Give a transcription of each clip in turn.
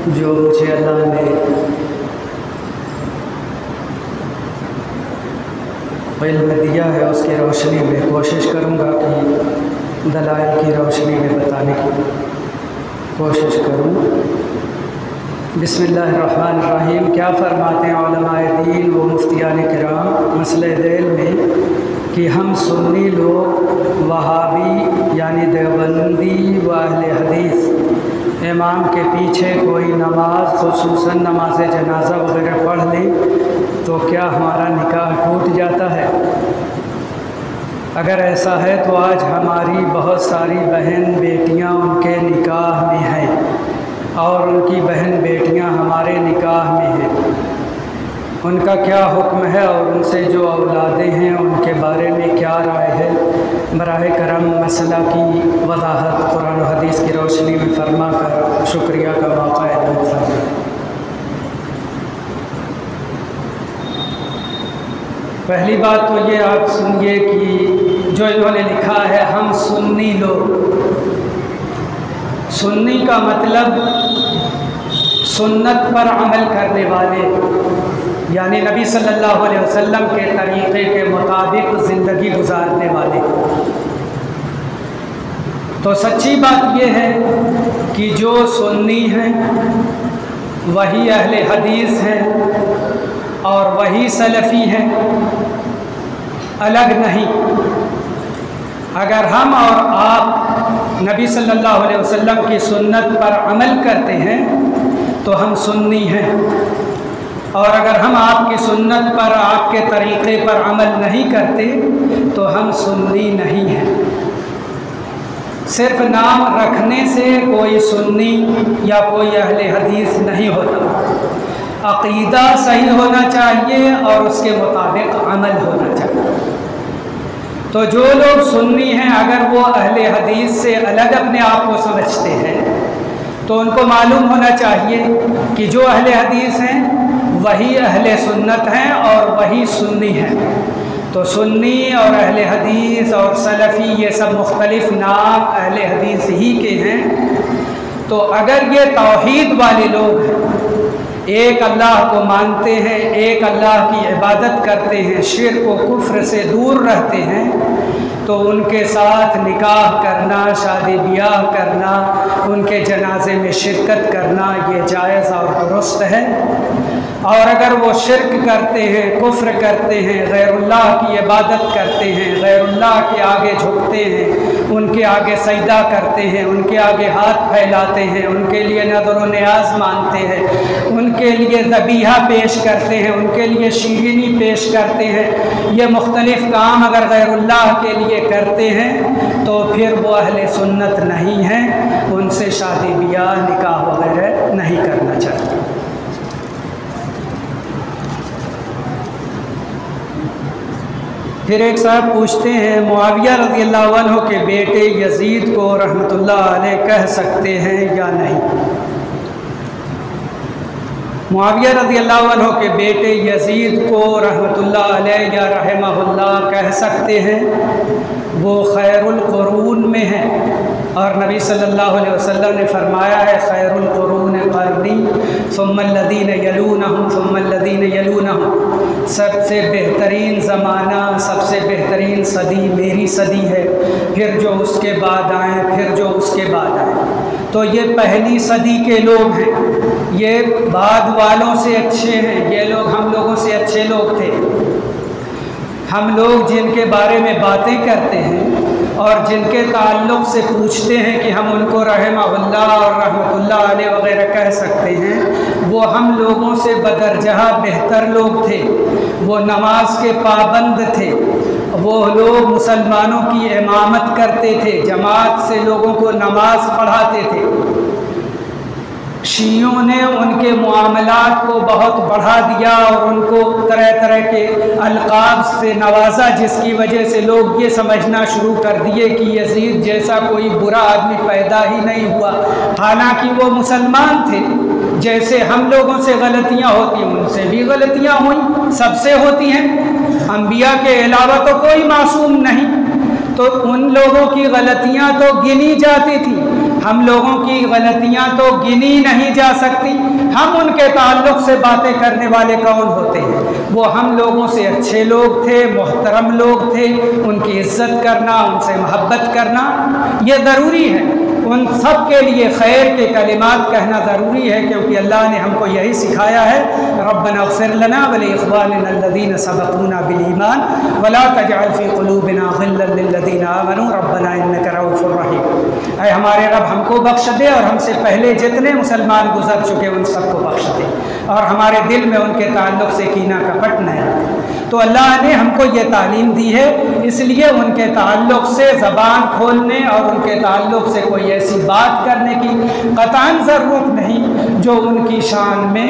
जो मुझे अल्लाह ने इल्म दिया है उसकी रोशनी में कोशिश करूँगा कि दलाइल की रोशनी में बताने की कोशिश करूँ। बिस्मिल्लाहिर्रहमानिर्रहीम। क्या फ़रमाते हैं उलमाए दीन व मुफ्तियान किराम मसले दैल में कि हम सुन्नी लोग वहाबी यानी देवबंदी व अहले हदीस इमाम के पीछे कोई नमाज खुसूसन नमाज जनाजा वगैरह पढ़ लें तो क्या हमारा निकाह टूट जाता है? अगर ऐसा है तो आज हमारी बहुत सारी बहन बेटियां उनके निकाह में हैं और उनकी बहन बेटियां हमारे निकाह में हैं। उनका क्या हुक्म है और उनसे जो औलादें हैं उनके बारे में क्या राय है? बराह करम मसला की वजाहत कुरान और हदीस की रोशनी में फरमा कर शुक्रिया का मौका ऐलान फरमाएं। पहली बात तो ये आप सुनिए कि जो इन्होंने लिखा है हम सुन्नी लोग, सुन्नी का मतलब सुन्नत पर अमल करने वाले यानी नबी सल्लल्लाहु अलैहि वसल्लम के तरीक़े के मुताबिक ज़िंदगी गुजारने वाले। तो सच्ची बात यह है कि जो सुन्नी हैं वही अहले हदीस हैं और वही सलफ़ी हैं, अलग नहीं। अगर हम और आप नबी सल्लल्लाहु अलैहि वसल्लम की सुन्नत पर अमल करते हैं तो हम सुन्नी हैं, और अगर हम आपकी सुन्नत पर आपके तरीक़े पर अमल नहीं करते तो हम सुन्नी नहीं हैं। सिर्फ नाम रखने से कोई सुन्नी या कोई अहले हदीस नहीं होता। अक़ीदा सही होना चाहिए और उसके मुताबिक अमल होना चाहिए। तो जो लोग सुन्नी हैं अगर वो अहले हदीस से अलग अपने आप को समझते हैं तो उनको मालूम होना चाहिए कि जो अहले हदीस हैं वही अहले सुन्नत हैं और वही सुन्नी हैं। तो सुन्नी और अहले हदीस और सलफ़ी ये सब मुख्तलिफ नाम अहले हदीस ही के हैं। तो अगर ये तौहीद वाले लोग हैं, एक अल्लाह को मानते हैं, एक अल्लाह की इबादत करते हैं, शिर्क व कुफ्र से दूर रहते हैं, तो उनके साथ निकाह करना, शादी ब्याह करना, उनके जनाजे में शिरकत करना ये जायज़ और दुरुस्त है। और अगर वो शिर्क करते हैं, कुफ्र करते हैं, गैरुल्लाह की इबादत करते हैं, गैरुल्लाह के आगे झुकते हैं, उनके आगे सजदा करते हैं, उनके आगे हाथ फैलाते हैं, उनके लिए नज़र व नियाज़ मानते हैं, उनके लिए ज़बीहा पेश करते हैं, उनके लिए शीरीनी पेश करते हैं, ये मुख्तलिफ़ काम अगर गैरुल्लाह के लिए करते हैं तो फिर वो अहले सुन्नत नहीं हैं, उनसे शादी ब्याह निकाह वगैरह नहीं करना चाहिए। फिर एक साहब पूछते हैं मुआविया रज़ियल्लाहु अन्हु के बेटे यज़ीद को रहमतुल्लाह अलैह कह सकते हैं या नहीं? मुआविया रज़ियल्लाहु अन्हु के बेटे यज़ीद को रहमतुल्लाह अलैह या रहमहुल्लाह कह सकते हैं। वो खैरुल कुरून में है और नबी सल्लल्लाहु अलैहि वसल्लम ने फरमाया है खैरुल कुरून क़र्नी सुम्मल्लज़ीन यलूनहुम सुम्मल्लज़ीन यलूनहुम, सबसे बेहतरीन ज़माना, सबसे बेहतरीन सदी मेरी सदी है, फिर जो उसके बाद आए, फिर जो उसके बाद आए। तो ये पहली सदी के लोग हैं, ये बाद वालों से अच्छे हैं, ये लोग हम लोगों से अच्छे लोग थे। हम लोग जिनके बारे में बातें करते हैं और जिनके ताल्लुक़ से पूछते हैं कि हम उनको रहमहुल्लाह और रहमतुल्लाह अलैह वगैरह कह सकते हैं, वो हम लोगों से बदरजहा बेहतर लोग थे। वो नमाज के पाबंद थे, वो लोग मुसलमानों की इमामत करते थे, जमात से लोगों को नमाज पढ़ाते थे। शियों ने उनके मामलात को बहुत बढ़ा दिया और उनको तरह तरह के अलक़ाब से नवाजा, जिसकी वजह से लोग ये समझना शुरू कर दिए कि यज़ीद जैसा कोई बुरा आदमी पैदा ही नहीं हुआ। हालांकि वो मुसलमान थे, जैसे हम लोगों से गलतियां होती उनसे भी गलतियां हुई, सबसे होती हैं, अंबिया के अलावा तो कोई मासूम नहीं। तो उन लोगों की गलतियां तो गिनी जाती थी। हम लोगों की गलतियां तो गिनी नहीं जा सकती। हम उनके ताल्लुक़ से बातें करने वाले कौन होते हैं? वो हम लोगों से अच्छे लोग थे, मोहतरम लोग थे, उनकी इज़्ज़त करना, उनसे मोहब्बत करना ये ज़रूरी है। उन सब के लिए खैर के कलिमात कहना ज़रूरी है, क्योंकि अल्लाह ने हमको यही सिखाया है, रब्बना अग़फ़िर लना व लिइख़वानिना अल्लज़ीना सबक़ूना बिल ईमान वला तजअल फ़ी क़ुलूबिना ग़िल्लन लिल्लज़ीना आमनू रब्बना इन्नका रऊफ़ुर रहीम। ऐ हमारे रब हमको बख्श दे और हमसे पहले जितने मुसलमान गुजर चुके उन सबको बख्श दे, और हमारे दिल में उनके ताल्लुक़ से कीना कपट न रखे। तो अल्लाह ने हमको ये तालीम दी है, इसलिए उनके ताल्लुक़ से ज़बान खोलने और उनके ताल्लुक़ से कोई ऐसी बात करने की क़तअन ज़रूरत नहीं जो उनकी शान में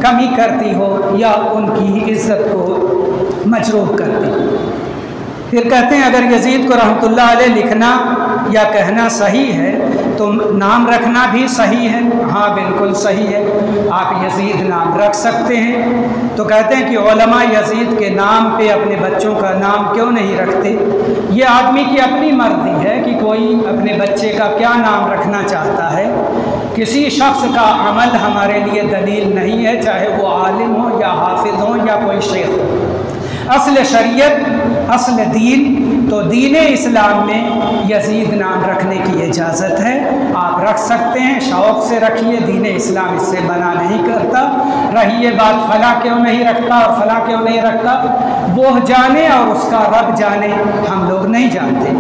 कमी करती हो या उनकी इज़्ज़त को मजरूह करती हो। फिर कहते हैं अगर यजीद को रहमतुल्लाह अलैह लिखना या कहना सही है तो नाम रखना भी सही है। हाँ बिल्कुल सही है, आप यजीद नाम रख सकते हैं। तो कहते हैं कि उलमा यजीद के नाम पे अपने बच्चों का नाम क्यों नहीं रखते? ये आदमी की अपनी मर्जी है कि कोई अपने बच्चे का क्या नाम रखना चाहता है। किसी शख्स का अमल हमारे लिए दलील नहीं है, चाहे वो आलिम हो या हाफिज़ हो या कोई शेख हो। असल शरीयत, असल दीन, तो दीन इस्लाम में यजीद नाम रखने की इजाज़त है, आप रख सकते हैं, शौक़ से रखिए, दीन इस्लाम इससे मना नहीं करता। रही ये बात फ़ला क्यों नहीं रखता और फ़ला क्यों नहीं रखता, वो जाने और उसका रब जाने, हम लोग नहीं जानते।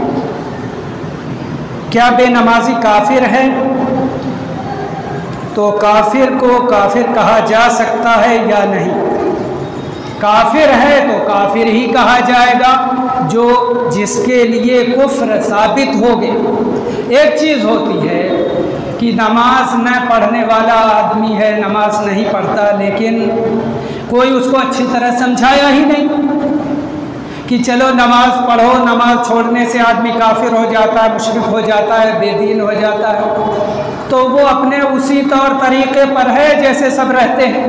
क्या बेनमाजी काफिर है? तो काफिर को काफिर कहा जा सकता है या नहीं? काफिर है तो काफिर ही कहा जाएगा जो जिसके लिए कुफ्र साबित हो गए। एक चीज़ होती है कि नमाज न पढ़ने वाला आदमी है, नमाज नहीं पढ़ता, लेकिन कोई उसको अच्छी तरह समझाया ही नहीं कि चलो नमाज पढ़ो, नमाज छोड़ने से आदमी काफिर हो जाता है, मुशरिक हो जाता है, बेदीन हो जाता है। तो वो अपने उसी तौर तरीक़े पर है जैसे सब रहते हैं,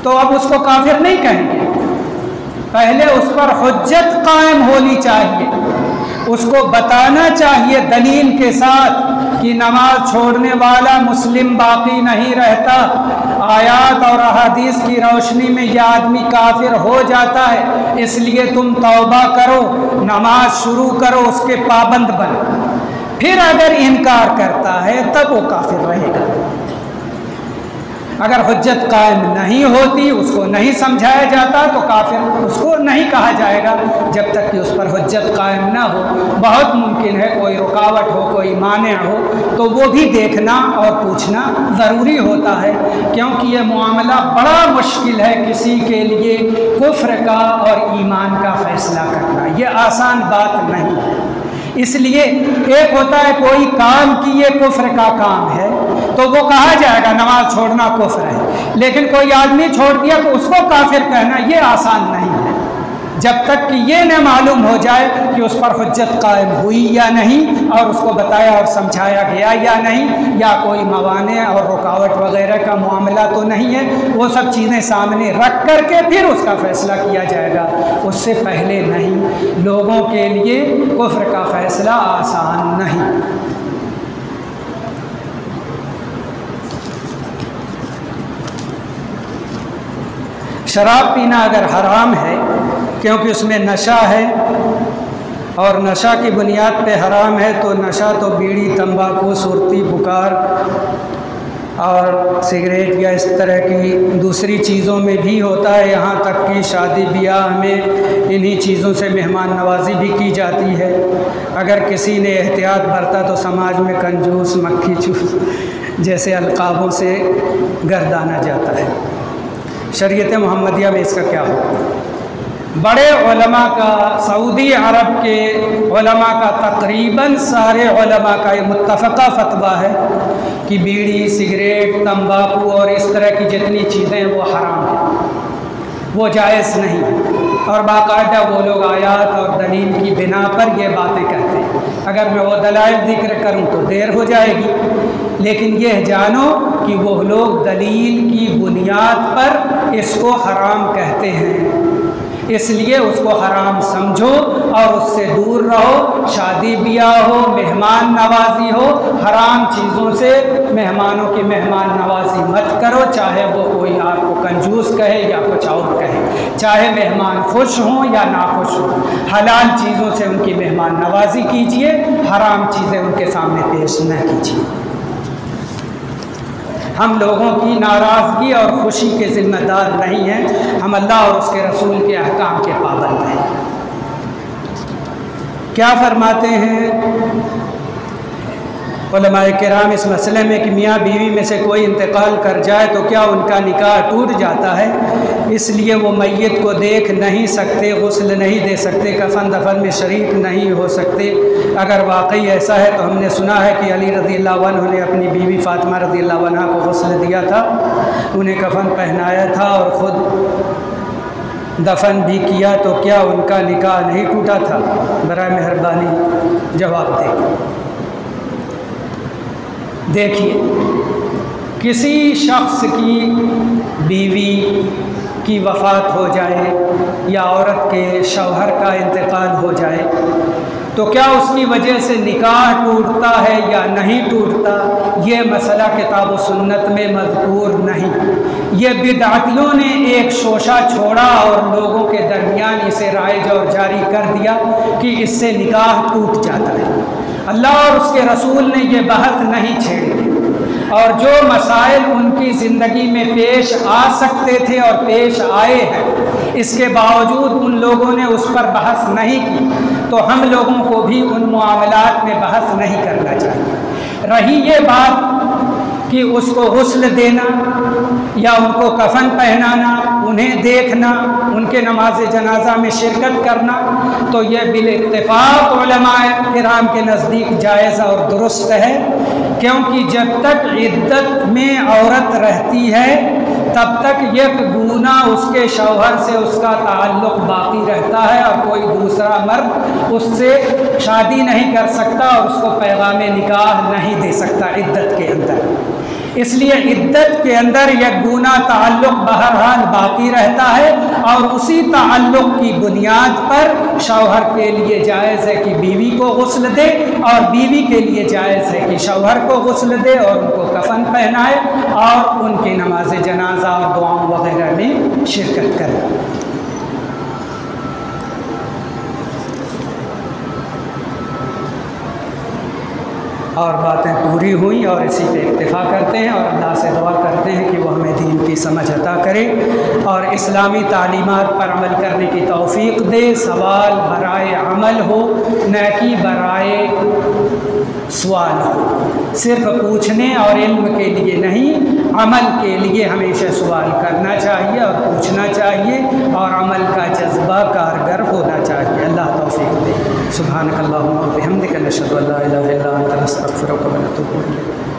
तो अब उसको काफिर नहीं कहेंगे। पहले उस पर हुज्जत कायम होनी चाहिए, उसको बताना चाहिए दलील के साथ कि नमाज छोड़ने वाला मुस्लिम बाकी नहीं रहता। आयात और अहादीस की रोशनी में यह आदमी काफिर हो जाता है, इसलिए तुम तौबा करो, नमाज शुरू करो, उसके पाबंद बनो। फिर अगर इनकार करता है तब वो काफिर रहेगा। अगर हुज्जत कायम नहीं होती, उसको नहीं समझाया जाता, तो काफिर उसको नहीं कहा जाएगा जब तक कि उस पर हुज्जत कायम ना हो। बहुत मुमकिन है कोई रुकावट हो, कोई माने हो, तो वो भी देखना और पूछना ज़रूरी होता है, क्योंकि ये मामला बड़ा मुश्किल है किसी के लिए कुफ्र का और ईमान का फ़ैसला करना, ये आसान बात नहीं है। इसलिए एक होता है कोई काम कि ये कुफ्र का काम है तो वो कहा जाएगा नमाज छोड़ना कुफ्र है, लेकिन कोई आदमी छोड़ दिया तो उसको काफिर कहना ये आसान नहीं है, जब तक कि ये न मालूम हो जाए कि उस पर हुज्जत कायम हुई या नहीं, और उसको बताया और समझाया गया या नहीं, या कोई मवाने और रुकावट वगैरह का मामला तो नहीं है। वो सब चीज़ें सामने रख करके फिर उसका फ़ैसला किया जाएगा, उससे पहले नहीं। लोगों के लिए कुफ्र का फ़ैसला आसान नहीं। शराब पीना अगर हराम है क्योंकि उसमें नशा है और नशा की बुनियाद पे हराम है, तो नशा तो बीड़ी, तंबाकू, सुरती, बुखार और सिगरेट या इस तरह की दूसरी चीज़ों में भी होता है। यहाँ तक कि शादी ब्याह में इन्हीं चीज़ों से मेहमान नवाजी भी की जाती है। अगर किसी ने एहतियात बरता तो समाज में कंजूस, मक्खी चूस जैसे अलकाबों से गर्दाना जाता है। शरीयत मोहम्मदिया में इसका क्या हो? बड़े उलमा का, सऊदी अरब के उलमा का, तकरीबन सारे उलमा का ये मुत्तफ़क़ा फ़तवा है कि बीड़ी, सिगरेट, तंबाकू और इस तरह की जितनी चीज़ें हैं वो हराम है, वो जायज़ नहीं है। और बाकायदा वो लोग आयात और दलील की बिना पर ये बातें कहते हैं। अगर मैं वो दलाइल ज़िक्र करूँ तो देर हो जाएगी, लेकिन यह जानो कि वो लोग दलील की बुनियाद पर इसको हराम कहते हैं। इसलिए उसको हराम समझो और उससे दूर रहो। शादी ब्याह हो, मेहमान नवाजी हो, हराम चीज़ों से मेहमानों की मेहमान नवाजी मत करो, चाहे वो कोई आपको कंजूस कहे या कुछ और कहे, चाहे मेहमान खुश हों या नाखुश हों। हलाल चीज़ों से उनकी मेहमान नवाजी कीजिए, हराम चीज़ें उनके सामने पेश न कीजिए। हम लोगों की नाराज़गी और खुशी के ज़िम्मेदार नहीं हैं, हम अल्लाह और उसके रसूल के अहकाम के पाबंद हैं। क्या फरमाते हैं उलमाए किराम इस मसले में कि मियाँ बीवी में से कोई इंतकाल कर जाए तो क्या उनका निकाह टूट जाता है, इसलिए वो मैयत को देख नहीं सकते, गुस्ल नहीं दे सकते, कफन दफन में शरीक नहीं हो सकते। अगर वाकई ऐसा है तो हमने सुना है कि अली रज़ियल्लाहु अन्हु ने अपनी बीवी फ़ातिमा रज़ियल्लाहु अन्हा को गुस्ल दिया था, उन्हें कफन पहनाया था और ख़ुद दफन भी किया, तो क्या उनका निकाह नहीं टूटा था? बराए मेहरबानी जवाब दें। देखिए, किसी शख्स की बीवी की वफ़ात हो जाए या औरत के शौहर का इंतकाल हो जाए तो क्या उसकी वजह से निकाह टूटता है या नहीं टूटता, ये मसला किताब व सुन्नत में मज़कूर नहीं। ये बिदअतियों ने एक शोशा छोड़ा और लोगों के दरमियान इसे राइज और जारी कर दिया कि इससे निकाह टूट जाता है। अल्लाह और उसके रसूल ने ये बहस नहीं छेड़ी और जो मसाइल उनकी ज़िंदगी में पेश आ सकते थे और पेश आए हैं, इसके बावजूद उन लोगों ने उस पर बहस नहीं की, तो हम लोगों को भी उन मामलात में बहस नहीं करना चाहिए। रही ये बात कि उसको गुस्ल देना या उनको कफन पहनाना, उन्हें देखना, उनके नमाज जनाजा में शिरकत करना, तो यह बिल इत्तिफाक उलमाए किराम के नज़दीक जायज़ और दुरुस्त है, क्योंकि जब तक इद्दत में औरत रहती है तब तक एक गुना उसके शौहर से उसका ताल्लुक़ बाकी रहता है और कोई दूसरा मर्द उससे शादी नहीं कर सकता और उसको पैगाम निकाह नहीं दे सकता इद्दत के अंदर। इसलिए इद्दत के अंदर यह गुना ताल्लुक़ बहरहाल बाकी रहता है और उसी ताल्लुक़ की बुनियाद पर शौहर के लिए जायज़ है कि बीवी को गुस्ल दे और बीवी के लिए जायज़ है कि शौहर को गुस्ल दे और उनको कफन पहनाए और उनकी नमाज जनाजा और दुआओं वगैरह में शिरकत करे। और बातें पूरी हुई और इसी पे इत्तिफा करते हैं और अल्लाह से दुआ करते हैं कि वो हमें दीन की समझ अता करे और इस्लामी तालीमात पर अमल करने की तौफ़ीक़ दे। सवाल बराए अमल हो, न कि बराए सवाल हो। सिर्फ पूछने और इल्म के लिए नहीं, अमल के लिए हमेशा सवाल करना चाहिए और पूछना चाहिए और अमल का जज्बा कारगर होना चाहिए। अल्लाह तौफ़ीक़ दे। सुब्हानकल्लाहुम्मा व बिहम्दिका नशहदु अल्ला इलाहा इल्ला अंता नस्तगफिरुका व नतूबु इलैक।